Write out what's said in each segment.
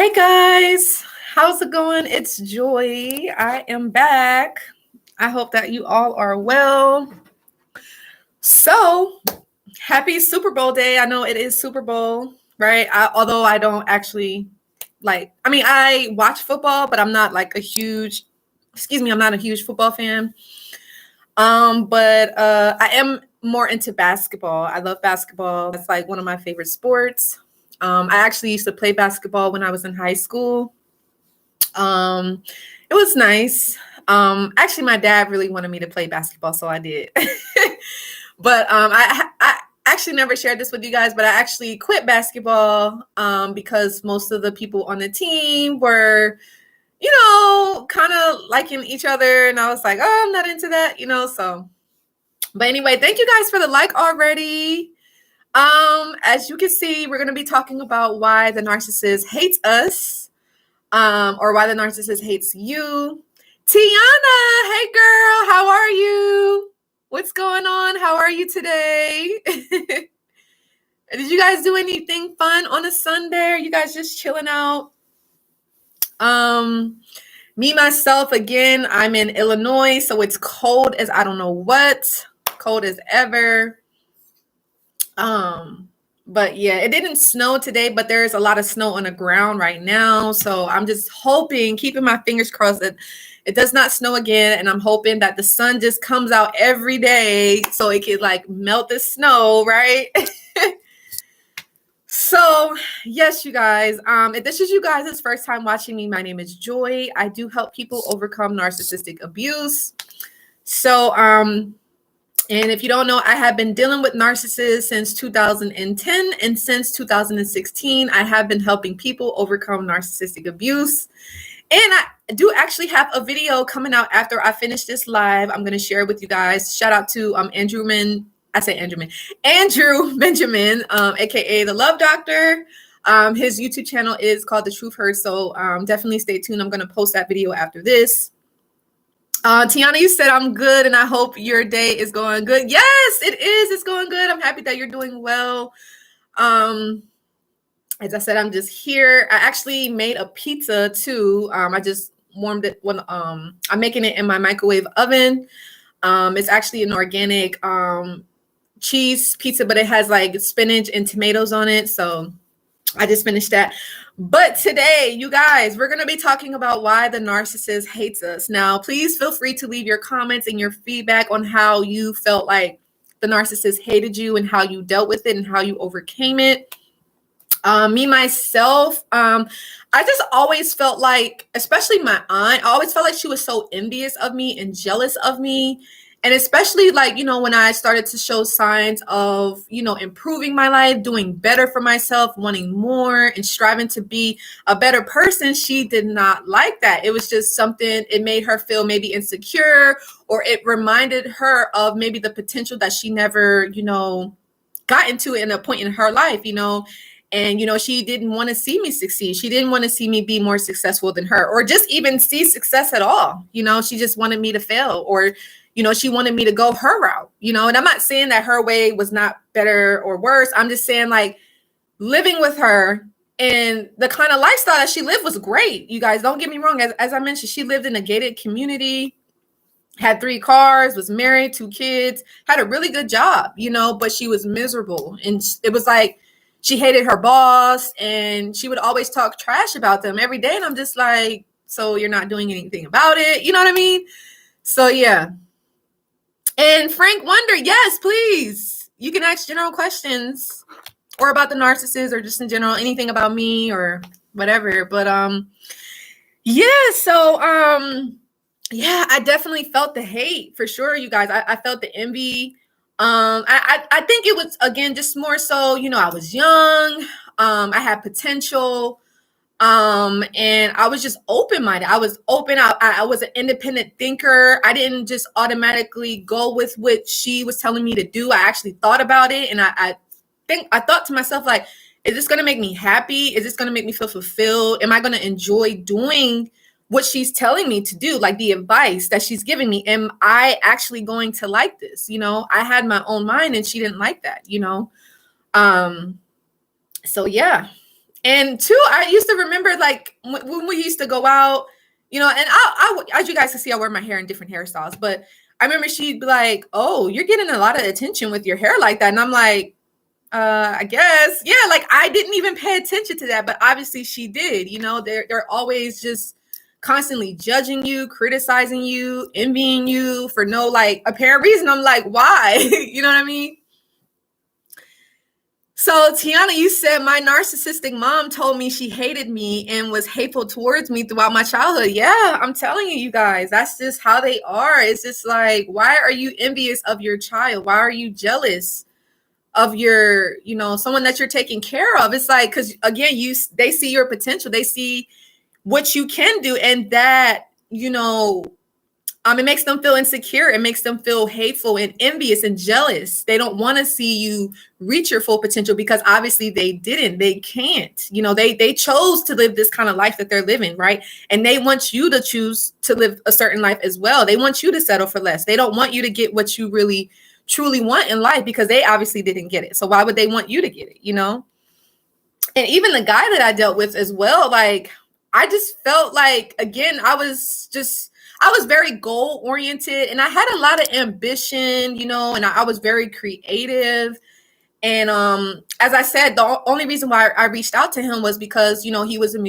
Hey guys, how's it going? It's Joy. I am back. I hope that you all are well. So, happy Super Bowl day. I know it is Super Bowl, right? Although I don't actually I watch football, but I'm not like I'm not a huge football fan. But I am more into basketball. I love basketball. It's like one of my favorite sports. I actually used to play basketball when I was in high school. It was nice. Actually, my dad really wanted me to play basketball, so I did. But I actually never shared this with you guys, but I actually quit basketball because most of the people on the team were, kind of liking each other, and I was like, oh, I'm not into that, so. But anyway, thank you guys for the like already. As you can see, we're going to be talking about why the narcissist hates us, or why the narcissist hates you. Tiana, hey girl, how are you? What's going on? How are you today? Did you guys do anything fun on a Sunday? Are you guys just chilling out? Me, myself, again, I'm in Illinois, so it's cold as I don't know what. Cold as ever. But yeah, it didn't snow today, but there's a lot of snow on the ground right now. So I'm just hoping, keeping my fingers crossed that it does not snow again. And I'm hoping that the sun just comes out every day so it could like melt the snow, right? So yes, you guys, if this is you guys' first time watching me, my name is Joy. I do help people overcome narcissistic abuse. So, and if you don't know, I have been dealing with narcissists since 2010, and since 2016, I have been helping people overcome narcissistic abuse. And I do actually have a video coming out after I finish this live. I'm going to share it with you guys. Shout out to Andrew Benjamin, aka the Love Doctor. His YouTube channel is called The Truth Hurts, so definitely stay tuned. I'm going to post that video after this. Tiana, you said I'm good, and I hope your day is going good. Yes, it is. It's going good. I'm happy that you're doing well. As I said, I'm just here. I actually made a pizza too. I just warmed it when I'm making it in my microwave oven. It's actually an organic cheese pizza, but it has like spinach and tomatoes on it. So I just finished that. But today, you guys, we're going to be talking about why the narcissist hates us. Now, please feel free to leave your comments and your feedback on how you felt like the narcissist hated you and how you dealt with it and how you overcame it. Me, myself, I just always felt like, especially my aunt, I always felt like she was so envious of me and jealous of me. And especially like, when I started to show signs of, improving my life, doing better for myself, wanting more and striving to be a better person, she did not like that. It was just something, it made her feel maybe insecure, or it reminded her of maybe the potential that she never, got into in a point in her life, and, she didn't want to see me succeed. She didn't want to see me be more successful than her, or just even see success at all. She just wanted me to fail, or she wanted me to go her route, and I'm not saying that her way was not better or worse. I'm just saying like living with her and the kind of lifestyle that she lived was great. You guys, don't get me wrong. As I mentioned, she lived in a gated community, had 3 cars, was married, 2 kids, had a really good job, but she was miserable. And it was like, she hated her boss and she would always talk trash about them every day. And I'm just like, so you're not doing anything about it. You know what I mean? So yeah. And Frank Wonder, yes, please. You can ask general questions or about the narcissist or just in general, anything about me or whatever. But yeah, so yeah, I definitely felt the hate for sure, you guys. I felt the envy. I think it was, again, just more so, I was young. I had potential. And I was just open-minded. I was open. I was an independent thinker. I didn't just automatically go with what she was telling me to do. I actually thought about it. And I thought to myself, like, is this going to make me happy? Is this going to make me feel fulfilled? Am I going to enjoy doing what she's telling me to do? Like the advice that she's giving me. Am I actually going to like this? I had my own mind and she didn't like that, So yeah. And two, I used to remember like when we used to go out, and as you guys can see, I wear my hair in different hairstyles, but I remember she'd be like, "Oh, you're getting a lot of attention with your hair like that." And I'm like, I guess, yeah, like I didn't even pay attention to that, but obviously she did. They're always just constantly judging you, criticizing you, envying you for no like apparent reason. I'm like, why? You know what I mean? So Tiana, you said my narcissistic mom told me she hated me and was hateful towards me throughout my childhood. Yeah, I'm telling you, you guys, that's just how they are. It's just like, why are you envious of your child? Why are you jealous of your, someone that you're taking care of? It's like, because again, they see your potential, they see what you can do, and that, it makes them feel insecure. It makes them feel hateful and envious and jealous. They don't want to see you reach your full potential because obviously they can't. They chose to live this kind of life that they're living, right? And they want you to choose to live a certain life as well. They want you to settle for less. They don't want you to get what you really truly want in life because they obviously didn't get it. So why would they want you to get it, And even the guy that I dealt with as well, like, I just felt like, again, I was very goal oriented and I had a lot of ambition, and I was very creative. And as I said, the only reason why I reached out to him was because, he was a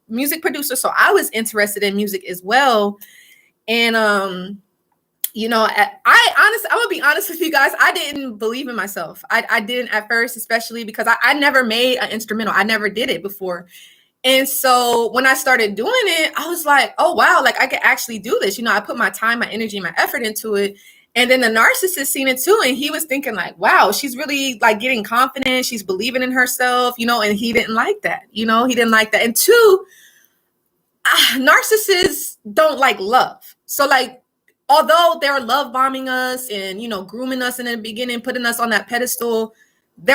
music producer. So I was interested in music as well. And, I'm gonna be honest with you guys. I didn't believe in myself. I didn't at first, especially because I never made an instrumental. I never did it before. And so when I started doing it, I was like, oh, wow, like I could actually do this. I put my time, my energy, my effort into it. And then the narcissist seen it too. And he was thinking like, wow, she's really like getting confident. She's believing in herself, and he didn't like that. He didn't like that. And two, narcissists don't like love. So like, although they're love bombing us and, grooming us in the beginning, putting us on that pedestal, they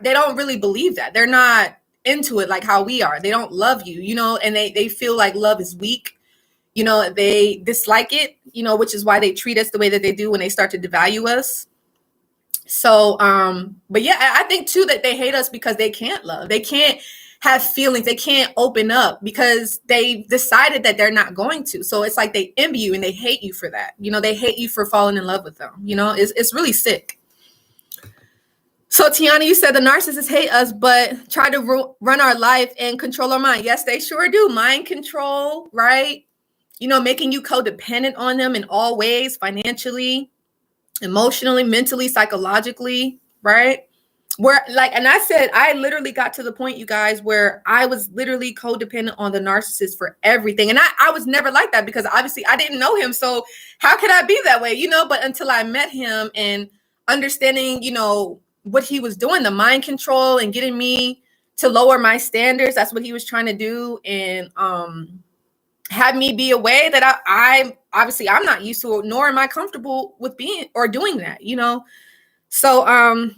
don't really believe that. They're not into it like how we are. They don't love you, and they feel like love is weak. They dislike it, which is why they treat us the way that they do when they start to devalue us. So, but yeah, I think too that they hate us because they can't love. They can't have feelings. They can't open up because they decided that they're not going to. So it's like they envy you and they hate you for that. They hate you for falling in love with them. It's really sick. So Tiana, you said the narcissists hate us, but try to run our life and control our mind. Yes, they sure do. Mind control, right? Making you codependent on them in all ways, financially, emotionally, mentally, psychologically, right? Where like, and I said, I literally got to the point, you guys, where I was literally codependent on the narcissist for everything. And I was never like that because obviously I didn't know him. So how could I be that way? But until I met him and understanding, what he was doing, the mind control and getting me to lower my standards. That's what he was trying to do. And have me be a way that I obviously I'm not used to, nor am I comfortable with being or doing that, So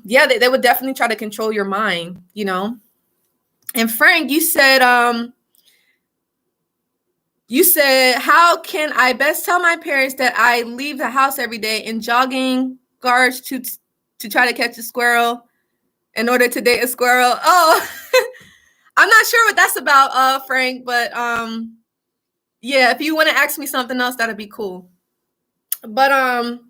yeah, they would definitely try to control your mind, And Frank, you said, how can I best tell my parents that I leave the house every day in jogging garage to try to catch a squirrel in order to date a squirrel? Oh, I'm not sure what that's about, Frank, but yeah, if you want to ask me something else, that'd be cool. But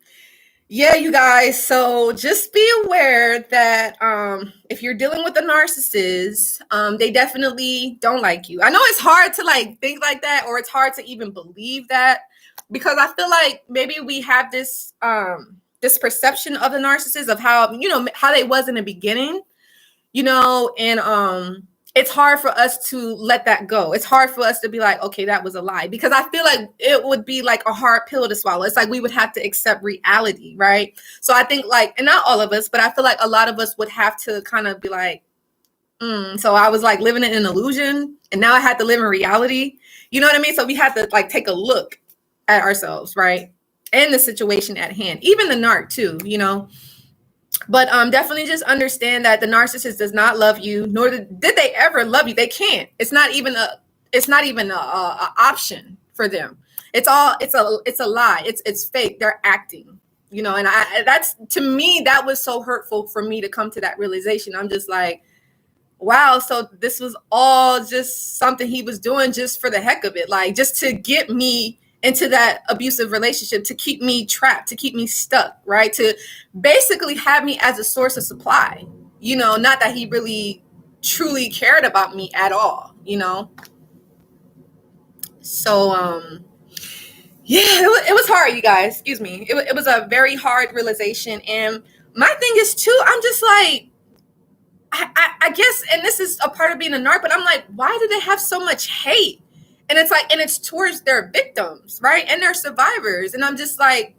yeah, you guys, so just be aware that if you're dealing with a narcissist, they definitely don't like you. I know it's hard to like think like that, or it's hard to even believe that, because I feel like maybe we have this this perception of the narcissist of how, how they was in the beginning, and it's hard for us to let that go. It's hard for us to be like, okay, that was a lie, because I feel like it would be like a hard pill to swallow. It's like we would have to accept reality, right? So I think like, and not all of us, but I feel like a lot of us would have to kind of be like, so I was like living in an illusion and now I had to live in reality. You know what I mean? So we have to like take a look at ourselves, right? And the situation at hand, even the narc too, But definitely just understand that the narcissist does not love you, nor did they ever love you. They can't. It's not even a option for them. It's a lie. It's fake. They're acting, and that's, to me, that was so hurtful for me to come to that realization. I'm just like, wow, so this was all just something he was doing just for the heck of it, like just to get me into that abusive relationship, to keep me trapped, to keep me stuck, right? To basically have me as a source of supply, not that he really truly cared about me at all, So, yeah, it was hard, you guys. Excuse me. It was a very hard realization. And my thing is, too, I'm just like, I guess, and this is a part of being a narc, but I'm like, why do they have so much hate? And it's like, and it's towards their victims, right? And their survivors. And I'm just like,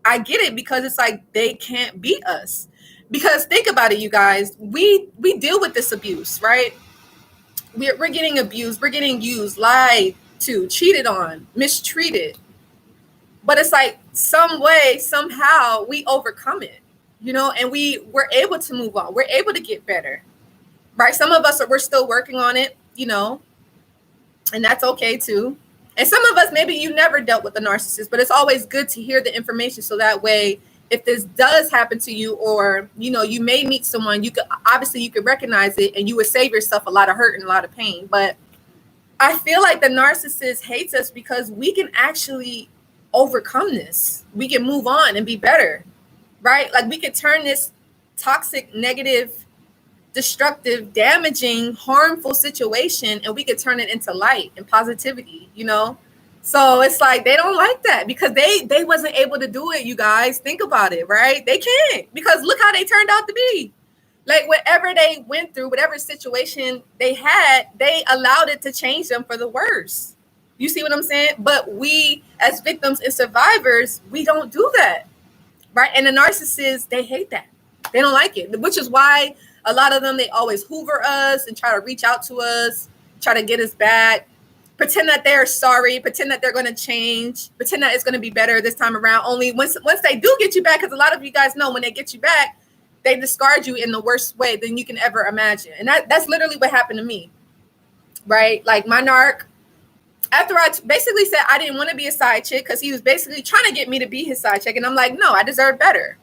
I get it, because it's like they can't beat us. Because think about it, you guys, we deal with this abuse, right? We're getting abused, we're getting used, lied to, cheated on, mistreated. But it's like some way, somehow we overcome it, and we're able to move on. We're able to get better, right? Some of us we're still working on it, and that's okay too. And some of us, maybe you never dealt with a narcissist, but it's always good to hear the information. So that way, if this does happen to you, or, you may meet someone, you could recognize it, and you would save yourself a lot of hurt and a lot of pain. But I feel like the narcissist hates us because we can actually overcome this. We can move on and be better, right? Like we could turn this toxic, negative, destructive, damaging, harmful situation, and we could turn it into light and positivity, So it's like they don't like that because they wasn't able to do it, you guys. Think about it, right? They can't, because look how they turned out to be. Like whatever they went through, whatever situation they had, they allowed it to change them for the worse. You see what I'm saying? But we, as victims and survivors, we don't do that, right? And the narcissists, they hate that. They don't like it, which is why a lot of them, they always hoover us and try to reach out to us, try to get us back, pretend that they're sorry, pretend that they're going to change, pretend that it's going to be better this time around. Only once they do get you back, because a lot of you guys know when they get you back, they discard you in the worst way than you can ever imagine. And that's literally what happened to me, right? Like my narc, after I basically said I didn't want to be a side chick, because he was basically trying to get me to be his side chick. And I'm like, no, I deserve better.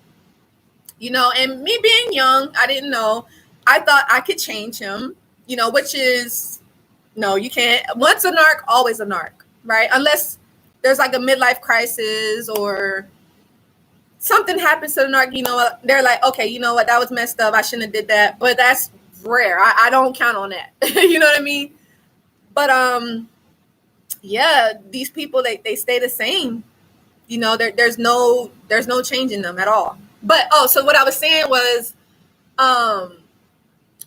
And me being young, I didn't know. I thought I could change him, which is, no, you can't. Once a narc, always a narc, right? Unless there's like a midlife crisis or something happens to the narc, they're like, okay, you know what, that was messed up. I shouldn't have did that. But that's rare. I don't count on that. You know what I mean? But, yeah, these people, they stay the same. There's no change in them at all. But so what I was saying was,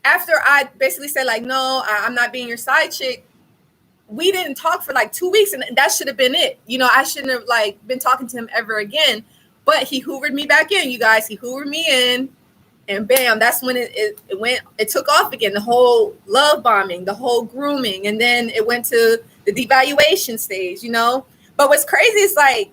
after I basically said like, no, I'm not being your side chick, we didn't talk for like 2 weeks, and that should have been it. I shouldn't have like been talking to him ever again. But he hoovered me back in, you guys. He hoovered me in, and bam, that's when it took off again. The whole love bombing, the whole grooming, and then it went to the devaluation stage, But what's crazy is like,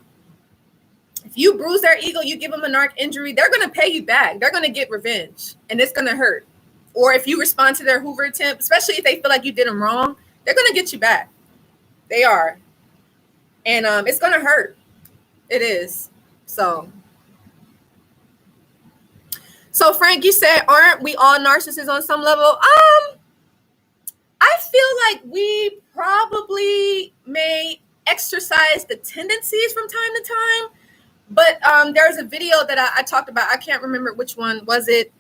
if you bruise their ego, you give them a narc injury, they're going to pay you back. They're going to get revenge, and it's going to hurt. Or if you respond to their hoover attempt, especially if they feel like you did them wrong, they're going to get you back. They are. And it's going to hurt. It is. So Frank, you said, aren't we all narcissists on some level? I feel like we probably may exercise the tendencies from time to time. But there's a video that I talked about. I can't remember which one was it.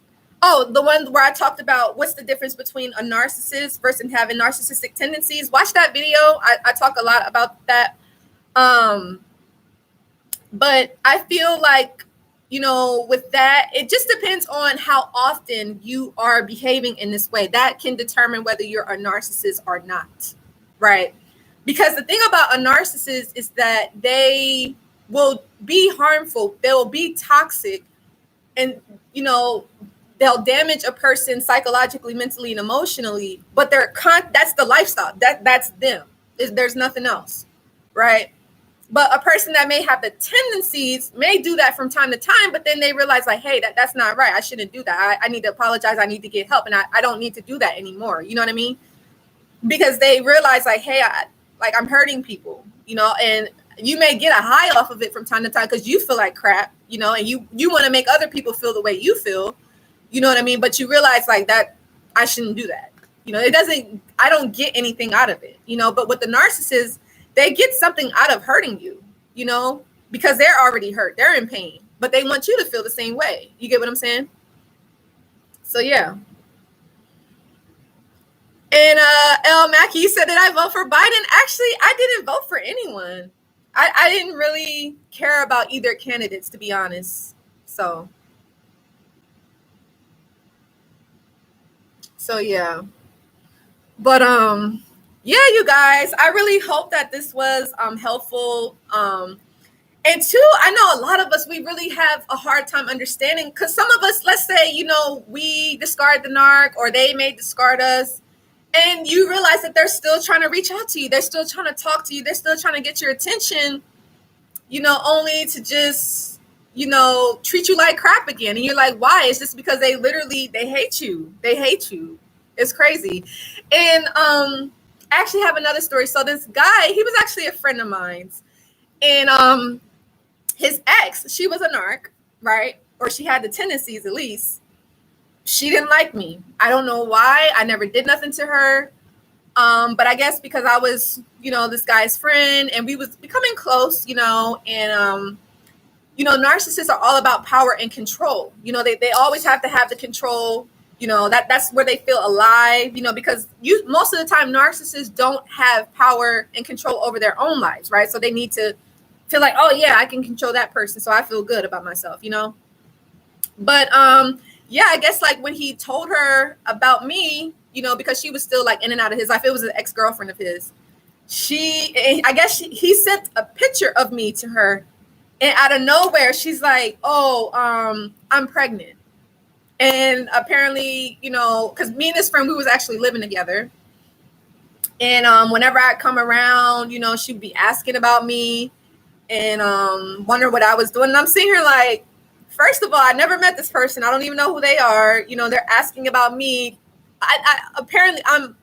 Oh, the one where I talked about what's the difference between a narcissist versus having narcissistic tendencies. Watch that video. I talk a lot about that. But I feel like, with that, it just depends on how often you are behaving in this way. That can determine whether you're a narcissist or not, right? Because the thing about a narcissist is that they will be harmful. They will be toxic, and, they'll damage a person psychologically, mentally, and emotionally, but that's the lifestyle. That's them. There's nothing else, right? But a person that may have the tendencies may do that from time to time, but then they realize like, hey, that's not right. I shouldn't do that. I need to apologize. I need to get help, and I don't need to do that anymore. You know what I mean? Because they realize like, hey, I'm hurting people, and you may get a high off of it from time to time because you feel like crap, and you want to make other people feel the way you feel. You know what I mean? But you realize like that I shouldn't do that. I don't get anything out of it, but with the narcissist, they get something out of hurting you, because they're already hurt. They're in pain, but they want you to feel the same way. You get what I'm saying? So yeah. And El Mackey said that I vote for Biden. Actually, I didn't vote for anyone. I didn't really care about either candidates, to be honest. So yeah. But yeah, you guys, I really hope that this was helpful. And two, I know a lot of us, we really have a hard time understanding, because some of us, let's say, we discard the narc, or they may discard us, and you realize that they're still trying to reach out to you. They're still trying to talk to you. They're still trying to get your attention, only to just, treat you like crap again. And you're like, why? It's just because they hate you. They hate you. It's crazy. And I actually have another story. So this guy, he was actually a friend of mine's. And his ex, she was a narc, right? Or she had the tendencies, at least. She didn't like me. I don't know why. I never did nothing to her. But I guess because I was, this guy's friend, and we was becoming close, and narcissists are all about power and control. They always have to have the control. That's where they feel alive, because most of the time narcissists don't have power and control over their own lives, right? So they need to feel like, oh yeah, I can control that person, so I feel good about myself, But yeah, I guess like when he told her about me, because she was still like in and out of his life, it was an ex-girlfriend of his. He sent a picture of me to her, and out of nowhere, she's like, oh, I'm pregnant. And apparently, because me and this friend, we was actually living together. And whenever I come around, she'd be asking about me and wonder what I was doing. And I'm sitting here like, first of all, I never met this person. I don't even know who they are. They're asking about me. Apparently, I'm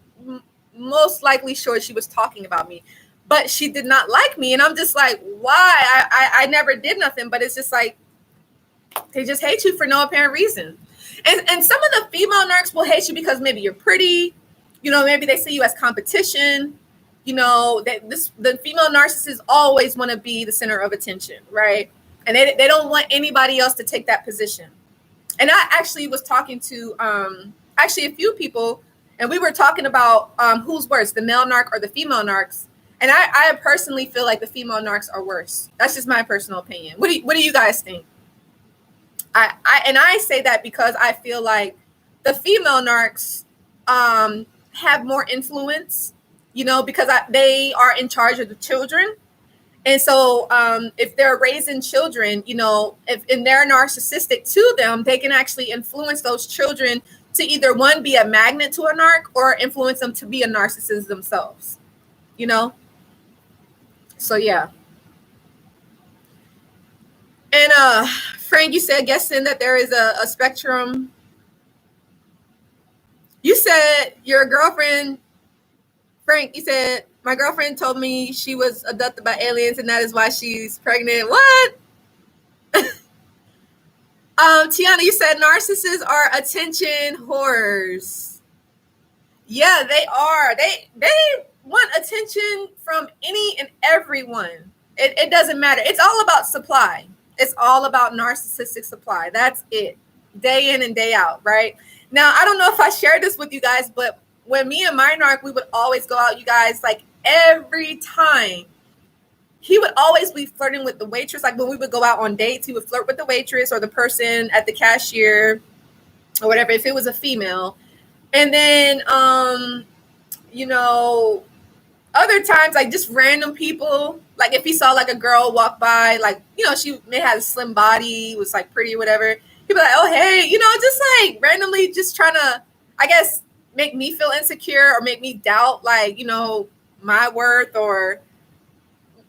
most likely sure she was talking about me, but she did not like me. And I'm just like, why? I never did nothing, but it's just like, they just hate you for no apparent reason. And some of the female narcs will hate you because maybe you're pretty, maybe they see you as competition, the female narcissists always want to be the center of attention, right? And they don't want anybody else to take that position. And I actually was talking to a few people, and we were talking about who's worse, the male narc or the female narcs. And I personally feel like the female narcs are worse. That's just my personal opinion. What do you guys think? I say that because I feel like the female narcs have more influence, because they are in charge of the children. And so if they're raising children, if they're narcissistic to them, they can actually influence those children to either one, be a magnet to a narc, or influence them to be a narcissist themselves, So yeah. And Frank, you said, guessing that there is a spectrum. You said your girlfriend, Frank, you said, my girlfriend told me she was abducted by aliens and that is why she's pregnant. What? Tiana, you said narcissists are attention whores. Yeah, they are. They want attention from any and everyone. It doesn't matter. It's all about supply. It's all about narcissistic supply. That's it. Day in and day out, right? Now, I don't know if I shared this with you guys, but when me and my narc, we would always go out, you guys, like every time. He would always be flirting with the waitress. Like when we would go out on dates, he would flirt with the waitress or the person at the cashier or whatever, if it was a female. And then, other times, like just random people, like if he saw like a girl walk by, like, she may have a slim body, was like pretty or whatever. He'd be like, oh, hey, just like randomly just trying to, I guess, make me feel insecure or make me doubt, like, my worth, or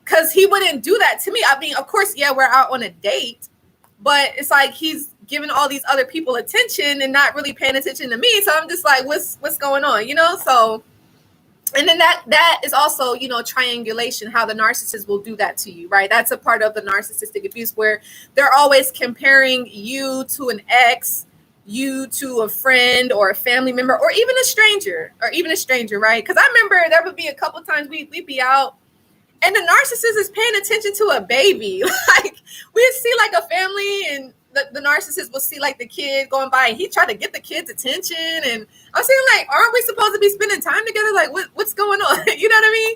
because he wouldn't do that to me. I mean, of course, yeah, we're out on a date, but it's like he's giving all these other people attention and not really paying attention to me. So I'm just like, what's going on, So, and then that is also, triangulation, how the narcissist will do that to you, right? That's a part of the narcissistic abuse where they're always comparing you to an ex, you to a friend or a family member or even a stranger, right? Because I remember there would be a couple times we'd be out and the narcissist is paying attention to a baby. Like we'd see like a family and the narcissist will see like the kid going by and he tried to get the kid's attention. And I'm saying like, aren't we supposed to be spending time together? Like what's going on? You know what I mean?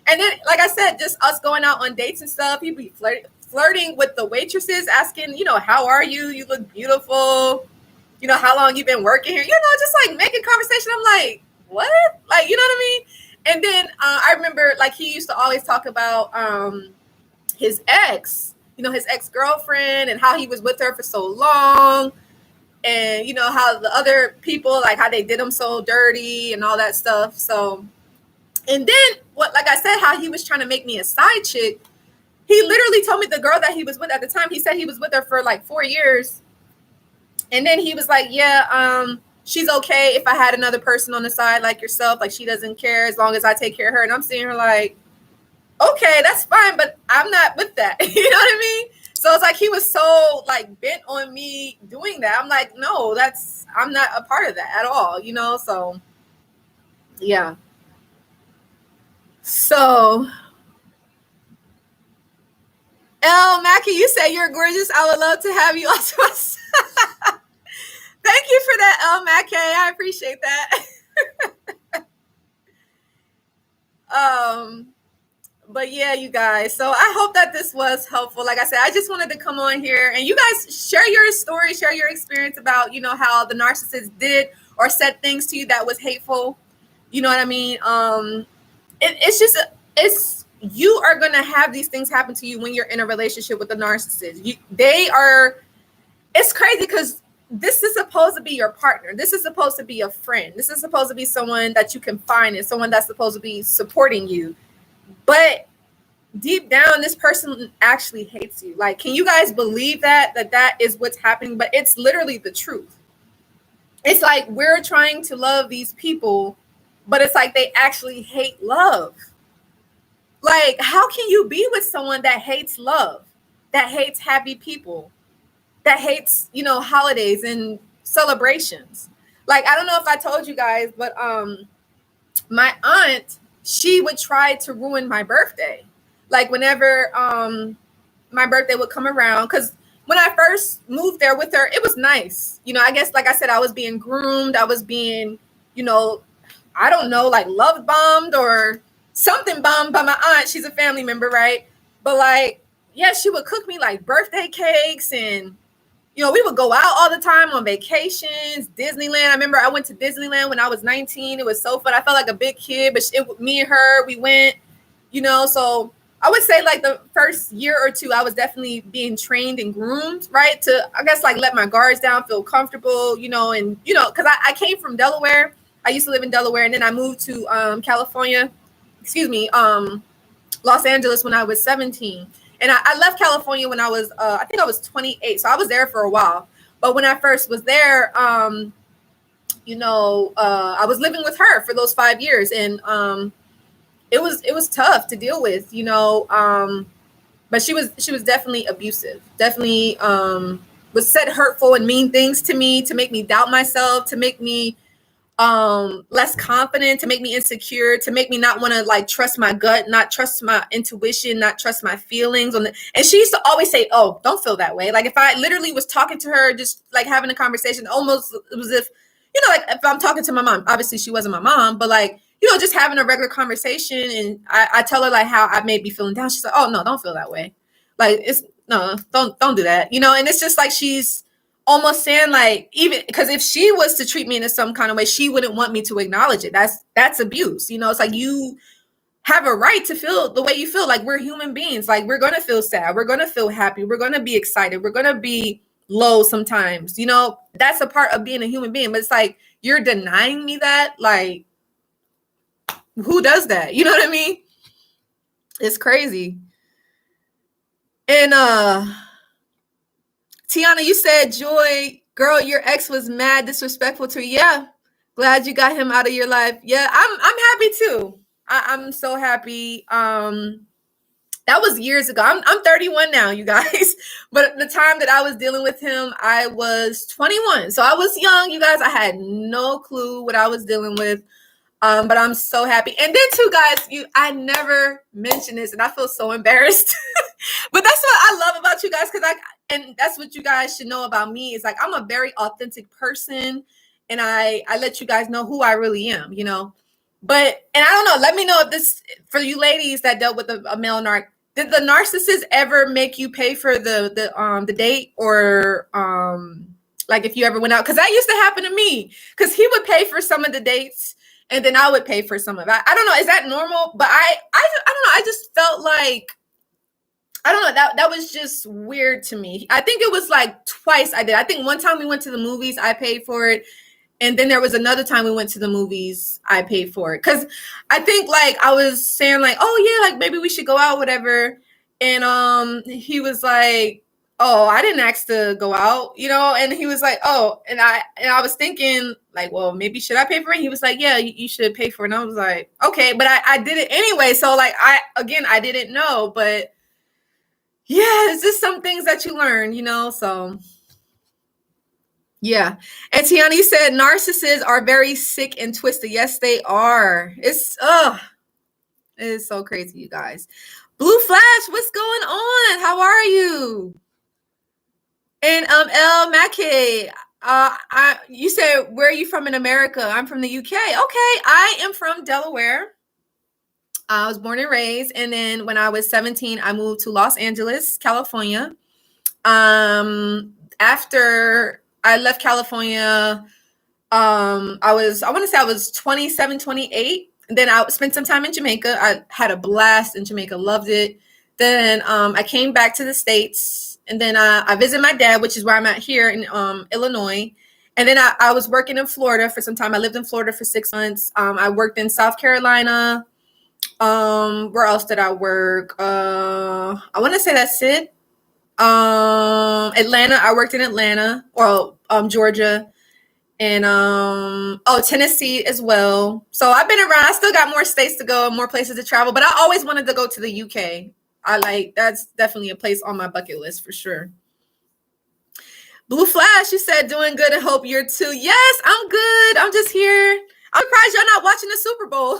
And then, like I said, just us going out on dates and stuff, he'd be flirting with the waitresses, asking, how are you? You look beautiful. How long you been working here? Just like making conversation. I'm like, what? Like, you know what I mean? And then I remember like he used to always talk about his ex, his ex-girlfriend and how he was with her for so long. And, how the other people, like how they did him so dirty and all that stuff. So, and then like I said, how he was trying to make me a side chick. He literally told me the girl that he was with at the time, he said he was with her for like 4 years. And then he was like, yeah, she's okay if I had another person on the side like yourself. Like she doesn't care as long as I take care of her. And I'm seeing her like, okay, that's fine, but I'm not with that. You know what I mean? So it's like he was so like bent on me doing that. I'm like, no, I'm not a part of that at all, So yeah. So El Mackie, you say you're gorgeous. I would love to have you also. Thank you for that, El Mackie. I appreciate that. But yeah, you guys. So I hope that this was helpful. Like I said, I just wanted to come on here and you guys share your story, share your experience about, how the narcissist did or said things to you that was hateful. You know what I mean? It's you are going to have these things happen to you when you're in a relationship with a narcissist. It's crazy because this is supposed to be your partner. This is supposed to be a friend. This is supposed to be someone that you can find and someone that's supposed to be supporting you. But deep down, this person actually hates you. Like, can you guys believe that is what's happening? But it's literally the truth. It's like we're trying to love these people, but it's like they actually hate love. Like, how can you be with someone that hates love, that hates happy people, that hates, holidays and celebrations? Like, I don't know if I told you guys, but my aunt, she would try to ruin my birthday. Like whenever my birthday would come around, because when I first moved there with her, it was nice. I guess, like I said, I was being groomed. I was being, I don't know, like love bombed or something bombed by my aunt. She's a family member, right? But like, yeah, she would cook me like birthday cakes and, we would go out all the time on vacations, Disneyland. I remember I went to Disneyland when I was 19. It was so fun. I felt like a big kid, but me and her, we went, so I would say like the first year or two, I was definitely being trained and groomed, right? To, I guess, like let my guards down, feel comfortable, and, because I came from Delaware. I used to live in Delaware and then I moved to Los Angeles when I was 17. And I left California when I was, I think I was 28. So I was there for a while. But when I first was there, I was living with her for those 5 years. And it was tough to deal with, but she was definitely abusive, definitely was said hurtful and mean things to me to make me doubt myself, to make me less confident, to make me insecure, to make me not want to like trust my gut, not trust my intuition, not trust my feelings and she used to always say, oh, don't feel that way. Like if I literally was talking to her, just like having a conversation, almost it was if, like if I'm talking to my mom, obviously she wasn't my mom, but like, just having a regular conversation and I tell her like how I may be feeling down. She's like, oh no, don't feel that way. Like it's no, don't do that. And it's just like, she's almost saying like, even because if she was to treat me in some kind of way, she wouldn't want me to acknowledge it. That's abuse. It's like you have a right to feel the way you feel. Like we're human beings. Like we're going to feel sad. We're going to feel happy. We're going to be excited. We're going to be low sometimes, that's a part of being a human being. But it's like, you're denying me that. Like, who does that? You know what I mean? It's crazy. And Tiana, you said, Joy, girl, your ex was mad disrespectful to you. Yeah. Glad you got him out of your life. Yeah, I'm happy too. I'm so happy. That was years ago. I'm 31 now, you guys. But at the time that I was dealing with him, I was 21. So I was young, you guys. I had no clue what I was dealing with. But I'm so happy. And then too, guys, I never mentioned this, and I feel so embarrassed. But that's what I love about you guys, and that's what you guys should know about me, is like I'm a very authentic person, and I let you guys know who I really am, you know. But and I don't know, let me know if this, for you ladies that dealt with a male narc, did the narcissist ever make you pay for the date, or like if you ever went out? Because that used to happen to me, because he would pay for some of the dates and then I would pay for some of it. I don't know, is that normal? But I don't know, I just felt like, I don't know, that was just weird to me. I think it was like twice I did. I think one time we went to the movies, I paid for it. And then there was another time we went to the movies, I paid for it. Because I think like I was saying like, oh yeah, like maybe we should go out, whatever. And he was like, oh, I didn't ask to go out, you know? And he was like, oh, and I was thinking like, well, maybe should I pay for it? He was like, yeah, you should pay for it. And I was like, okay, but I did it anyway. So like, I didn't know, but yeah, it's just some things that you learn, you know? So yeah. And Tiana, you said narcissists are very sick and twisted. Yes, they are. It is so crazy, you guys. Blue Flash, what's going on? How are you? And El Mackey, you said, where are you from in America? I'm from the UK. Okay, I am from Delaware. I was born and raised, and then when I was 17, I moved to Los Angeles, California. After I left California, I want to say I was 27, 28. Then I spent some time in Jamaica. I had a blast in Jamaica, loved it. Then I came back to the States, and then I visited my dad, which is where I'm at here in Illinois. And then I was working in Florida for some time. I lived in Florida for 6 months. I worked in South Carolina. Where else did I work? I want to say that's it. Atlanta. I worked in Atlanta, or Georgia, and Tennessee as well. So I've been around. I still got more states to go and more places to travel, but I always wanted to go to the UK. That's definitely a place on my bucket list for sure. Blue Flash, you said doing good and hope you're too. Yes, I'm good. I'm just here. I'm surprised y'all not watching the Super Bowl.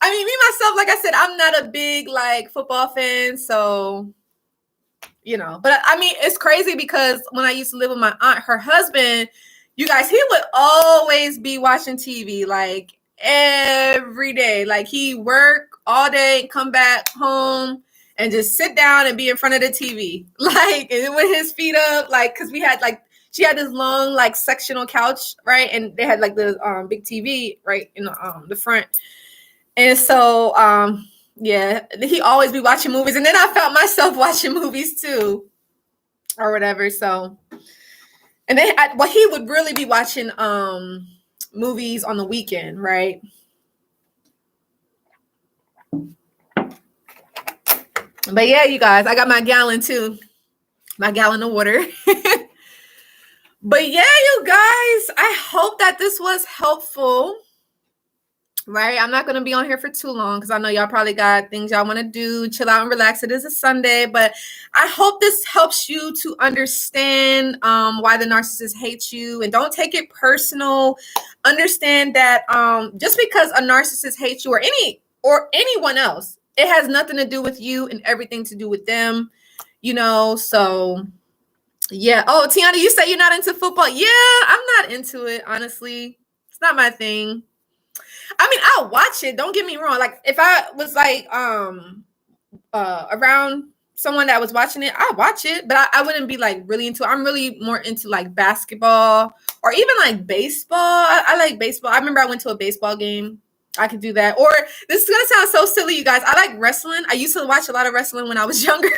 I mean, me myself, like I said, I'm not a big like football fan, so you know. But I mean, it's crazy because when I used to live with my aunt, her husband, you guys, he would always be watching TV like every day. Like he work all day, come back home, and just sit down and be in front of the TV, like with his feet up, like because we had like she had this long like sectional couch, right, and they had like the big TV right in the front. And so, yeah, he always be watching movies. And then I found myself watching movies too, or whatever. So, and then, he would really be watching movies on the weekend, right? But yeah, you guys, I got my gallon too, my gallon of water. But yeah, you guys, I hope that this was helpful. Right, I'm not going to be on here for too long because I know y'all probably got things y'all want to do, chill out and relax. It is a Sunday, but I hope this helps you to understand why the narcissist hates you, and don't take it personal. Understand that just because a narcissist hates you or anyone else, it has nothing to do with you and everything to do with them, you know. So yeah. Oh, Tiana, you say you're not into football. Yeah, I'm not into it, honestly. It's not my thing. I mean, I'll watch it. Don't get me wrong. Like if I was like around someone that was watching it, I'd watch it, but I wouldn't be like really into it. I'm really more into like basketball or even like baseball. I like baseball. I remember I went to a baseball game. I could do that. Or this is gonna sound so silly, you guys. I like wrestling. I used to watch a lot of wrestling when I was younger,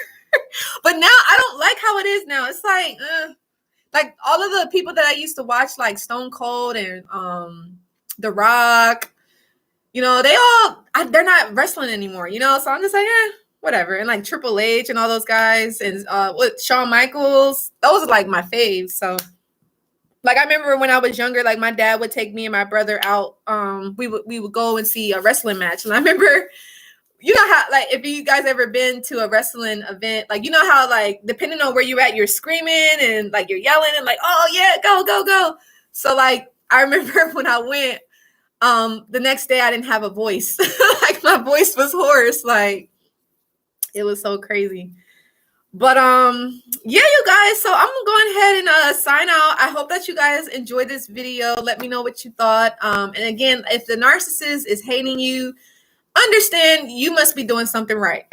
but now I don't like how it is now. It's like all of the people that I used to watch, like Stone Cold and The Rock. You know, they're not wrestling anymore, you know? So I'm just like, whatever. And like Triple H and all those guys and Shawn Michaels, those are like my faves. So like I remember when I was younger, like my dad would take me and my brother out. We would go and see a wrestling match. And I remember you know how, like, if you guys ever been to a wrestling event, like, you know how, like, depending on where you're at, you're screaming and like you're yelling and like, oh yeah, go, go, go. So like, I remember when I went, the next day I didn't have a voice. Like my voice was hoarse. Like it was so crazy. But yeah, you guys, so I'm gonna go ahead and sign out. I hope that you guys enjoyed this video. Let me know what you thought. And again, if the narcissist is hating you, understand you must be doing something right.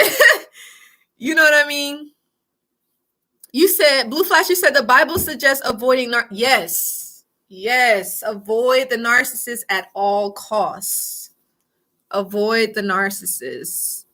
You know what I mean? You said, Blue Flash, you said the Bible suggests avoiding yes, avoid the narcissist at all costs. Avoid the narcissist.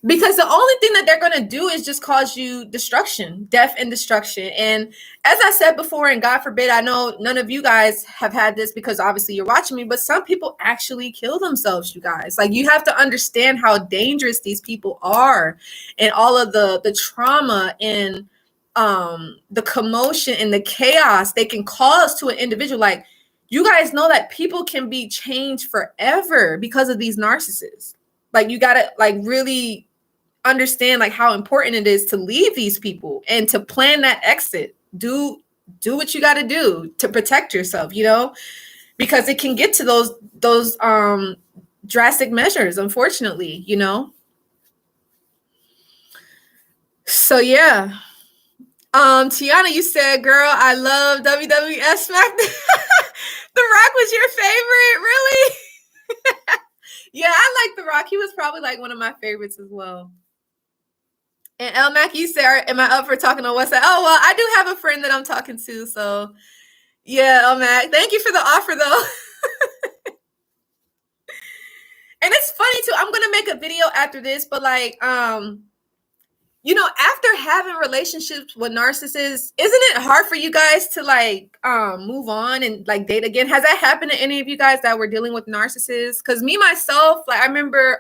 Because the only thing that they're going to do is just cause you destruction, death and destruction. And as I said before, and God forbid, I know none of you guys have had this because obviously you're watching me, but some people actually kill themselves, you guys. Like, you have to understand how dangerous these people are and all of the trauma and the commotion and the chaos they can cause to an individual. Like, you guys know that people can be changed forever because of these narcissists. Like, you got to like really understand like how important it is to leave these people and to plan that exit. Do what you got to do to protect yourself, you know, because it can get to those drastic measures, unfortunately, you know. So yeah. Tiana, you said, girl, I love WWF SmackDown. The Rock was your favorite, really? Yeah, I like The Rock. He was probably like one of my favorites as well. And El Mac, you said, am I up for talking on WhatsApp? Oh, well, I do have a friend that I'm talking to. So yeah, El Mac, thank you for the offer though. And it's funny too. I'm going to make a video after this, but like, you know, after having relationships with narcissists, isn't it hard for you guys to like move on and like date again? Has that happened to any of you guys that were dealing with narcissists? Because me, myself, like I remember,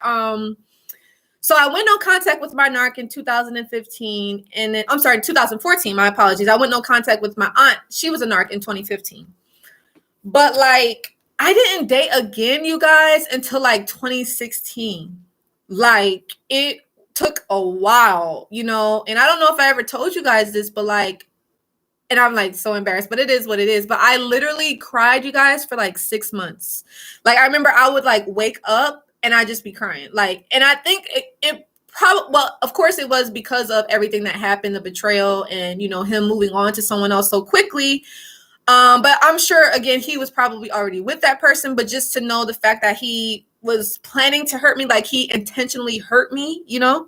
so I went no contact with my narc in 2015, and then, I'm sorry, 2014, my apologies. I went no contact with my aunt. She was a narc in 2015. But like, I didn't date again, you guys, until like 2016. Like, it took a while, you know, and I don't know if I ever told you guys this, but like, and I'm like so embarrassed, but it is what it is. But I literally cried, you guys, for like 6 months. Like, I remember I would like wake up and I'd just be crying. Like, and I think it probably, well, of course it was because of everything that happened, the betrayal and, you know, him moving on to someone else so quickly. But I'm sure, again, he was probably already with that person, but just to know the fact that he was planning to hurt me, like he intentionally hurt me, you know?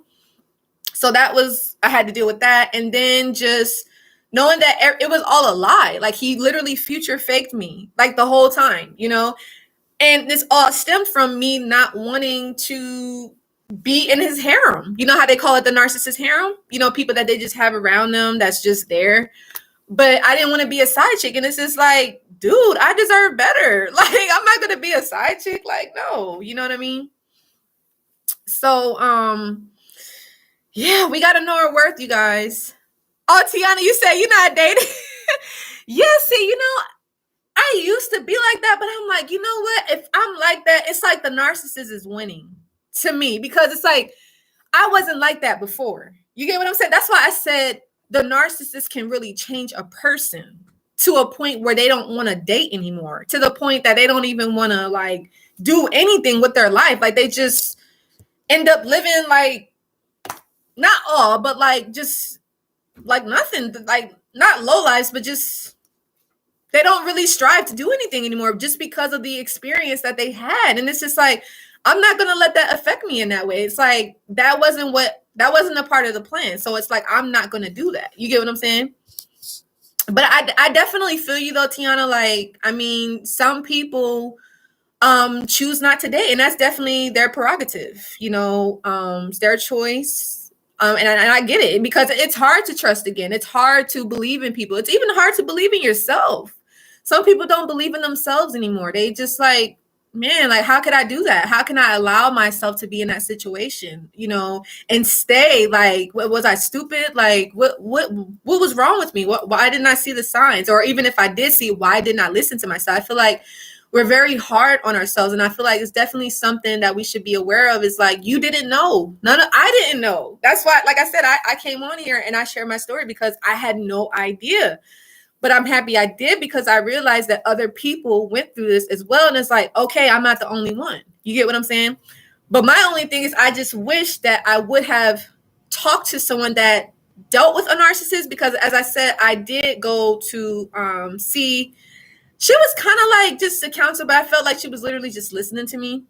So that was, I had to deal with that. And then just knowing that it was all a lie. Like, he literally future faked me like the whole time, you know? And this all stemmed from me not wanting to be in his harem. You know how they call it the narcissist harem? You know, people that they just have around them that's just there. But I didn't want to be a side chick. And it's just like, dude, I deserve better. Like, I'm not going to be a side chick. Like, no, you know what I mean? So, yeah, we got to know our worth, you guys. Oh, Tiana, you say you're not dating? Yeah, see, you know, I used to be like that, but I'm like, you know what? If I'm like that, it's like the narcissist is winning to me, because it's like, I wasn't like that before. You get what I'm saying? That's why I said the narcissist can really change a person to a point where they don't want to date anymore, to the point that they don't even want to like do anything with their life. Like, they just end up living like, not all, but like just like nothing, like not low lives, but just they don't really strive to do anything anymore just because of the experience that they had. And it's just like, I'm not going to let that affect me in that way. It's like, that wasn't a part of the plan. So it's like, I'm not going to do that. You get what I'm saying? But I definitely feel you though, Tiana. Like, I mean, some people choose not to date, and that's definitely their prerogative. You know, it's their choice. And I get it, because it's hard to trust again. It's hard to believe in people. It's even hard to believe in yourself. Some people don't believe in themselves anymore. They just like, man, like, how could I do that? How can I allow myself to be in that situation, you know, and stay? Like, was I stupid? Like, what was wrong with me? Why didn't I see the signs? Or even if I did see, why didn't I listen to myself? I feel like we're very hard on ourselves. And I feel like it's definitely something that we should be aware of. Is like, you didn't know. I didn't know. That's why, like I said, I came on here and I shared my story because I had no idea. But I'm happy I did, because I realized that other people went through this as well. And it's like, okay, I'm not the only one. You get what I'm saying? But my only thing is, I just wish that I would have talked to someone that dealt with a narcissist, because as I said, I did go to see. She was kind of like just a counselor, but I felt like she was literally just listening to me.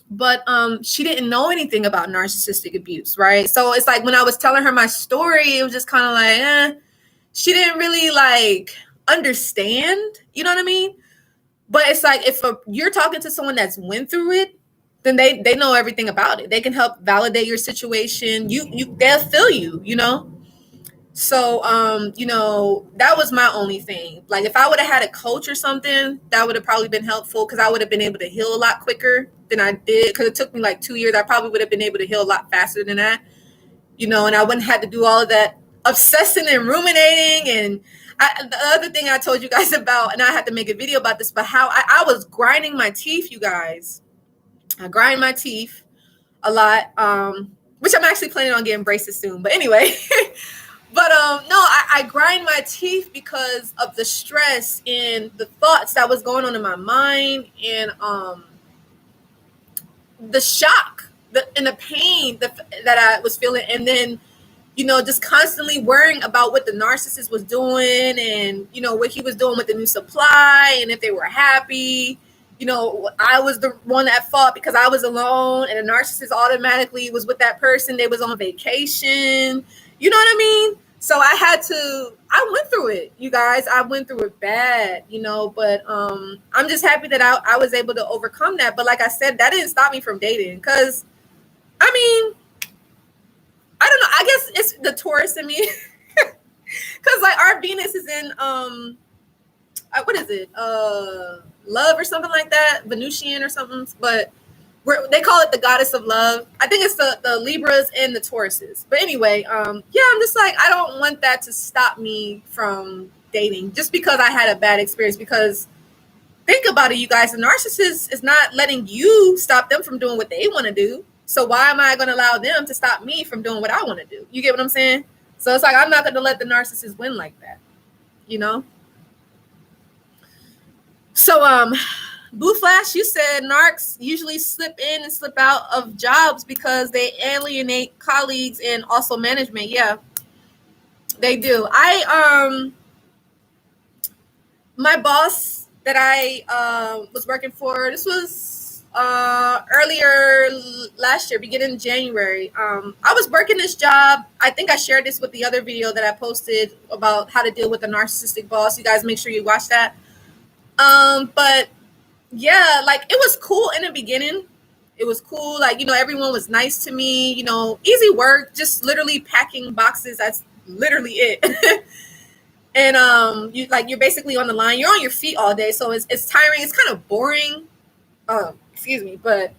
But she didn't know anything about narcissistic abuse, right? So it's like when I was telling her my story, it was just kind of like, she didn't really like understand, you know what I mean? But it's like, if you're talking to someone that's went through it, then they know everything about it. They can help validate your situation. They'll feel you, you know? So, that was my only thing. Like, if I would have had a coach or something, that would have probably been helpful, because I would have been able to heal a lot quicker than I did. Because it took me like 2 years. I probably would have been able to heal a lot faster than that, and I wouldn't have to do all of that obsessing and ruminating. And the other thing I told you guys about, and I had to make a video about this, but how I was grinding my teeth, you guys. I grind my teeth a lot, which I'm actually planning on getting braces soon. But anyway. But no, I grind my teeth because of the stress and the thoughts that was going on in my mind, and the shock, and the pain that I was feeling. And then, just constantly worrying about what the narcissist was doing, and, what he was doing with the new supply, and if they were happy. I was the one at fault because I was alone, and the narcissist automatically was with that person. They was on vacation. You know what I mean? So I went through it, you guys. I went through it bad, but I'm just happy that I was able to overcome that. But like I said, that didn't stop me from dating, because, I mean, I don't know. I guess it's the Taurus in me, because like our Venus is in, what is it? Love or something like that, Venusian or something. But they call it the goddess of love. I think it's the Libras and the Tauruses. But anyway, I'm just like, I don't want that to stop me from dating just because I had a bad experience. Because think about it, you guys, the narcissist is not letting you stop them from doing what they want to do. So why am I going to allow them to stop me from doing what I want to do? You get what I'm saying? So it's like, I'm not going to let the narcissist win like that, So, Blue Flash, you said narcs usually slip in and slip out of jobs because they alienate colleagues and also management. Yeah, they do. My boss that I was working for, this was earlier last year, beginning of January. I was working this job. I think I shared this with the other video that I posted about how to deal with a narcissistic boss. You guys make sure you watch that. But yeah, like, it was cool in the beginning. It was cool. Like, everyone was nice to me, easy work, just literally packing boxes. That's literally it. And you're basically on the line. You're on your feet all day. So it's tiring. It's kind of boring. Excuse me. But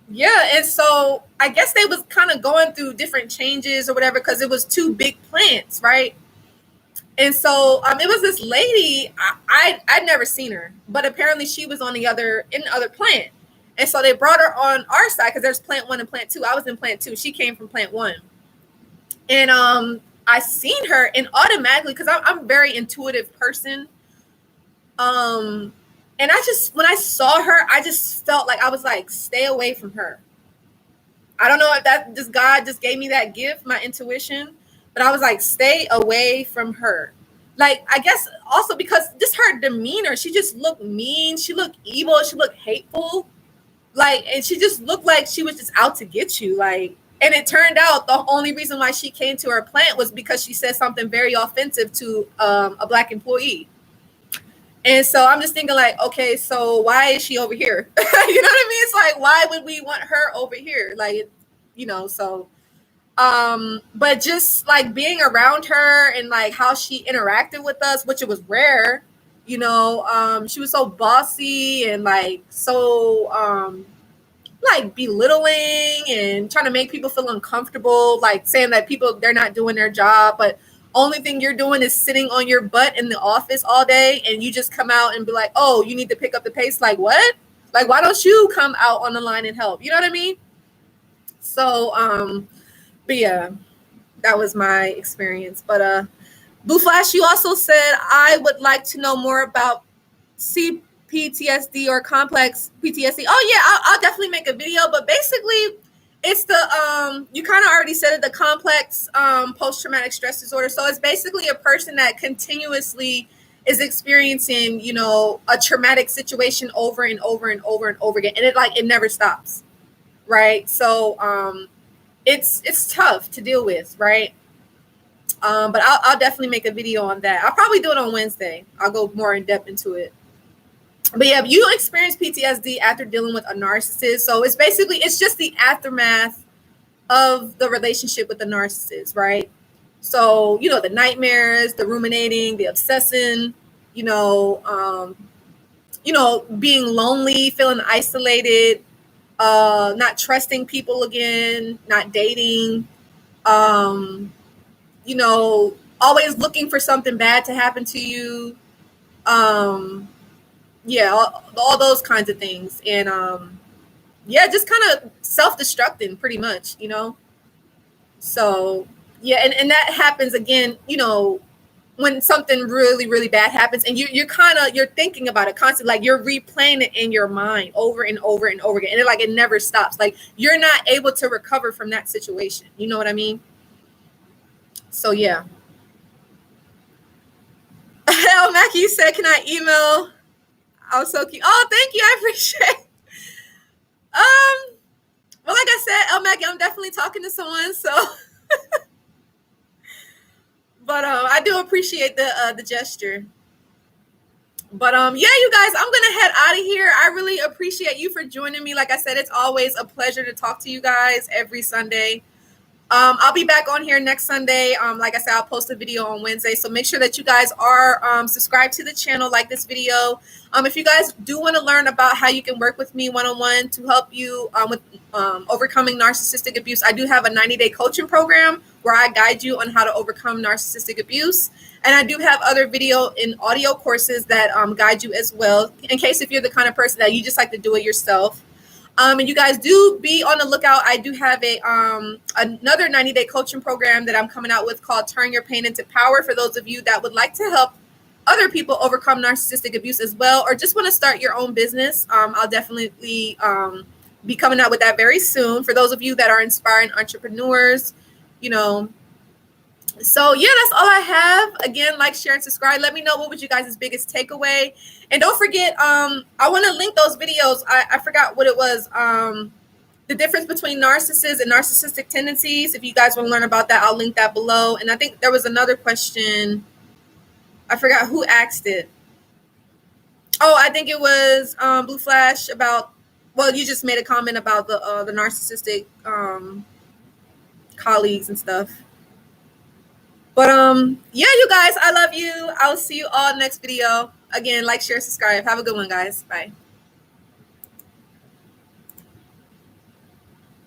yeah. And so I guess they was kind of going through different changes or whatever, because it was 2 big plants, right? And so it was this lady. I'd never seen her, but apparently she was in the other plant. And so they brought her on our side, because there's plant 1 and plant 2. I was in plant 2. She came from plant 1. And I seen her, and automatically, because I'm a very intuitive person. And when I saw her, I just felt like, I was like, stay away from her. I don't know if God just gave me that gift, my intuition. But I was like, stay away from her. Like, I guess also because just her demeanor, she just looked mean. She looked evil. She looked hateful. Like, and she just looked like she was just out to get you. Like, and it turned out the only reason why she came to her plant was because she said something very offensive to a Black employee. And so I'm just thinking, like, okay, so why is she over here? You know what I mean? It's like, why would we want her over here? Like, so... but just like being around her and like how she interacted with us, which it was rare, she was so bossy and like so like belittling and trying to make people feel uncomfortable, like saying that they're not doing their job. But only thing you're doing is sitting on your butt in the office all day, and you just come out and be like, oh, you need to pick up the pace. Like, what? Like, why don't you come out on the line and help? You know what I mean? So, but yeah, that was my experience. But Blue Flash, you also said, I would like to know more about CPTSD or complex PTSD. Oh yeah, I'll definitely make a video. But basically, it's the you kind of already said it, the complex post-traumatic stress disorder. So it's basically a person that continuously is experiencing, you know, a traumatic situation over and over and over and over again, and it never stops, right? So it's tough to deal with, right? But I'll definitely make a video on that. I'll probably do it on Wednesday. I'll go more in depth into it. But yeah, you experience PTSD after dealing with a narcissist. So it's just the aftermath of the relationship with the narcissist, right? So, you know, the nightmares, the ruminating, the obsessing, being lonely, feeling isolated, not trusting people again, not dating, always looking for something bad to happen to you. Yeah, all those kinds of things. And yeah, just kind of self-destructing pretty much, So yeah, and that happens again, when something really, really bad happens, and you're thinking about it constantly, like you're replaying it in your mind over and over and over again, and it never stops. Like you're not able to recover from that situation. You know what I mean? So yeah. Hell, Mackie, you said, can I email? I was so cute. Oh, thank you. I appreciate it. Well, like I said, Mackie, I'm definitely talking to someone, so but I do appreciate the gesture. But yeah, you guys, I'm gonna head out of here. I really appreciate you for joining me. Like I said, it's always a pleasure to talk to you guys every Sunday. I'll be back on here next Sunday. Like I said, I'll post a video on Wednesday. So make sure that you guys are subscribed to the channel, like this video. If you guys do want to learn about how you can work with me one-on-one to help you with overcoming narcissistic abuse, I do have a 90-day coaching program where I guide you on how to overcome narcissistic abuse. And I do have other video and audio courses that guide you as well, in case if you're the kind of person that you just like to do it yourself. And you guys do be on the lookout. I do have another 90-day coaching program that I'm coming out with called Turn Your Pain into Power, for those of you that would like to help other people overcome narcissistic abuse as well, or just want to start your own business. I'll definitely be coming out with that very soon for those of you that are inspiring entrepreneurs, So yeah, that's all I have. Again, like, share, and subscribe. Let me know what was you guys' biggest takeaway. And don't forget, I want to link those videos. I forgot what it was. The difference between narcissists and narcissistic tendencies. If you guys want to learn about that, I'll link that below. And I think there was another question. I forgot who asked it. Oh, I think it was Blue Flash about, well, you just made a comment about the narcissistic colleagues and stuff. But yeah, you guys, I love you. I'll see you all next video. Again, like, share, subscribe. Have a good one, guys. Bye.